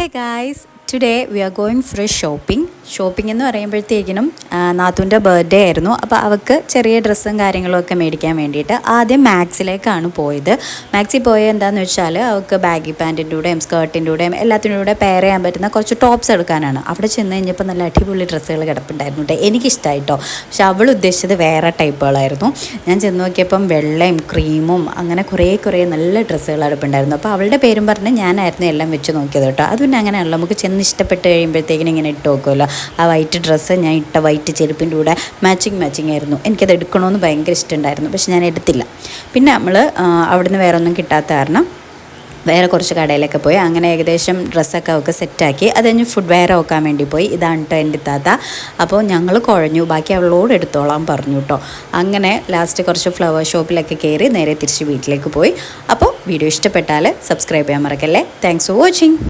Hey guys, today we are going for a shopping എന്ന് പറയുമ്പോഴത്തേക്കിനും നാത്തൂൻ്റെ birthday ആയിരുന്നു. അപ്പോൾ അവൾക്ക് ചെറിയ ഡ്രസ്സും കാര്യങ്ങളൊക്കെ മേടിക്കാൻ വേണ്ടിയിട്ട് ആദ്യം മാക്സിലേക്കാണ് പോയത്. മാക്സിൽ പോയത് എന്താണെന്ന് വെച്ചാൽ അവൾക്ക് ബാഗി പാൻറ്റിൻ്റെ കൂടെയും സ്കേർട്ടിൻ്റെ കൂടെയും എല്ലാത്തിൻ്റെ കൂടെ പെയർ ചെയ്യാൻ പറ്റുന്ന കുറച്ച് ടോപ്സ് എടുക്കാനാണ്. അവിടെ ചെന്ന് കഴിഞ്ഞപ്പോൾ നല്ല അടിപൊളി ഡ്രസ്സുകൾ കിടപ്പുണ്ടായിരുന്നു കേട്ടോ. എനിക്കിഷ്ടമായിട്ടോ. പക്ഷെ അവൾ ഉദ്ദേശിച്ചത് വേറെ ടൈപ്പുകളായിരുന്നു. ഞാൻ ചെന്ന് നോക്കിയപ്പം വെള്ളയും ക്രീമും അങ്ങനെ കുറേ നല്ല ഡ്രസ്സുകൾ അടുപ്പുണ്ടായിരുന്നു. അപ്പോൾ അവളുടെ പേരും പറഞ്ഞ് ഞാനായിരുന്നു എല്ലാം വെച്ച് നോക്കിയത് കേട്ടോ. അത് പിന്നെ അങ്ങനെയാണല്ലോ, നമുക്ക് ചെന്ന് ഇഷ്ടപ്പെട്ട് കഴിയുമ്പോഴത്തേക്കിനും ഇങ്ങനെ ഇട്ട് നോക്കുമല്ലോ. ആ വൈറ്റ് ഡ്രസ്സ് ഞാൻ ഇട്ട വൈറ്റ് ചെരുപ്പിൻ്റെ കൂടെ മാച്ചിങ് ആയിരുന്നു. എനിക്കത് എടുക്കണമെന്ന് ഭയങ്കര ഇഷ്ടമുണ്ടായിരുന്നു, പക്ഷെ ഞാൻ എടുത്തില്ല. പിന്നെ നമ്മൾ അവിടുന്ന് വേറെ ഒന്നും കിട്ടാത്ത കാരണം വേറെ കുറച്ച് കടയിലൊക്കെ പോയി അങ്ങനെ ഏകദേശം ഡ്രസ്സൊക്കെ അവൾക്ക് സെറ്റാക്കി. അത് കഴിഞ്ഞ് ഫുഡ് വെയർ നോക്കാൻ വേണ്ടി പോയി. ഇതാണ് കേട്ടോ എൻ്റെ താത്ത. അപ്പോൾ ഞങ്ങൾ കുഴഞ്ഞു, ബാക്കി അവളോട് എടുത്തോളാൻ പറഞ്ഞു കേട്ടോ. അങ്ങനെ ലാസ്റ്റ് കുറച്ച് ഫ്ലവർ ഷോപ്പിലൊക്കെ കയറി നേരെ തിരിച്ച് വീട്ടിലേക്ക് പോയി. അപ്പോൾ വീഡിയോ ഇഷ്ടപ്പെട്ടാൽ സബ്സ്ക്രൈബ് ചെയ്യാൻ മറക്കല്ലേ. Thanks for watching.